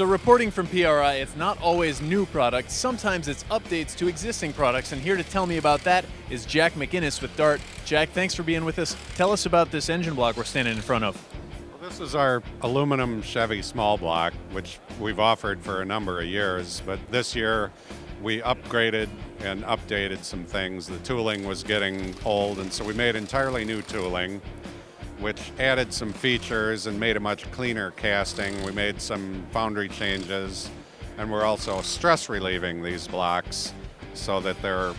So reporting from PRI, it's not always new products, sometimes it's updates to existing products, and here to tell me about that is Jack McInnis with DART. Jack, thanks for being with us. Tell us about this engine block we're standing in front of. Well, this is our aluminum Chevy small block, which we've offered for a number of years, but this year we upgraded and updated some things. The tooling was getting old, and so we made entirely new tooling, which added some features and made a much cleaner casting. We made some foundry changes, and we're also stress relieving these blocks so that they're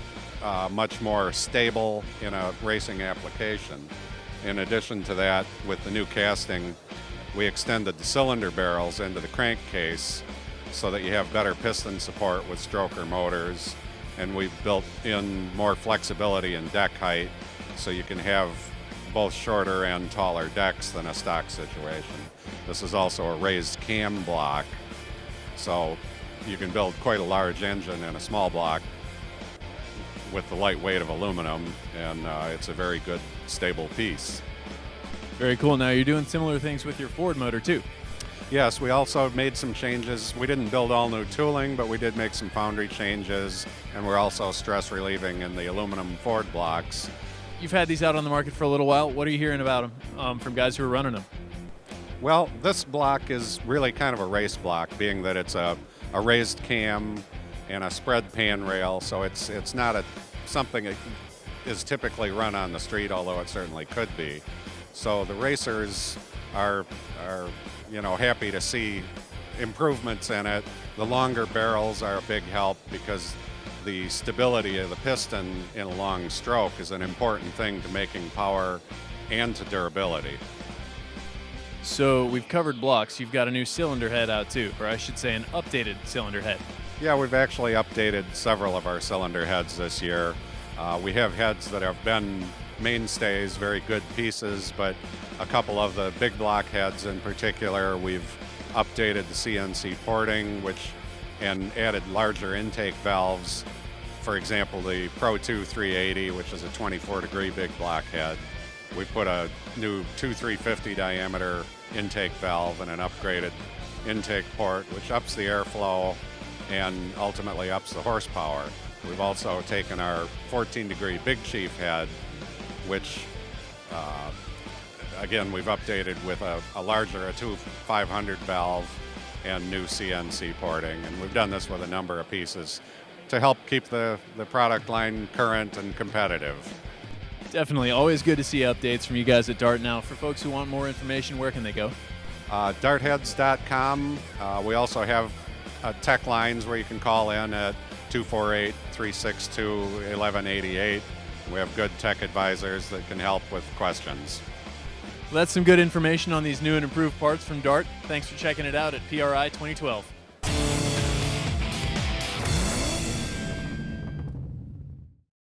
much more stable in a racing application. In addition to that, with the new casting, we extended the cylinder barrels into the crankcase so that you have better piston support with stroker motors, and we've built in more flexibility in deck height so you can have both shorter and taller decks than a stock situation. This is also a raised cam block, so you can build quite a large engine in a small block with the light weight of aluminum, and it's a very good, stable piece. Very cool. Now you're doing similar things with your Ford motor too. Yes, we also made some changes. We didn't build all new tooling, but we did make some foundry changes, and we're also stress relieving in the aluminum Ford blocks. You've had these out on the market for a little while. What are you hearing about them from guys who are running them? Well, this block is really kind of a race block, being that it's a raised cam and a spread pan rail, so it's not something that is typically run on the street, although it certainly could be. So the racers are happy to see improvements in it. The longer barrels are a big help because the stability of the piston in a long stroke is an important thing to making power and to durability. So we've covered blocks. You've got a new cylinder head out too, or I should say an updated cylinder head. Yeah, we've actually updated several of our cylinder heads this year. We have heads that have been mainstays, very good pieces, but a couple of the big block heads in particular, we've updated the CNC porting, and added larger intake valves. For example, the Pro 2 380, which is a 24-degree big block head. We put a new 350 diameter intake valve and an upgraded intake port, which ups the airflow and ultimately ups the horsepower. We've also taken our 14-degree Big Chief head, which again, we've updated with a larger, a 500 valve and new CNC porting, and we've done this with a number of pieces to help keep the product line current and competitive. Definitely. Always good to see updates from you guys at DART. Now, for folks who want more information, where can they go? Dartheads.com. We also have tech lines where you can call in at 248-362-1188. We have good tech advisors that can help with questions. Well, that's some good information on these new and improved parts from DART. Thanks for checking it out at PRI 2012.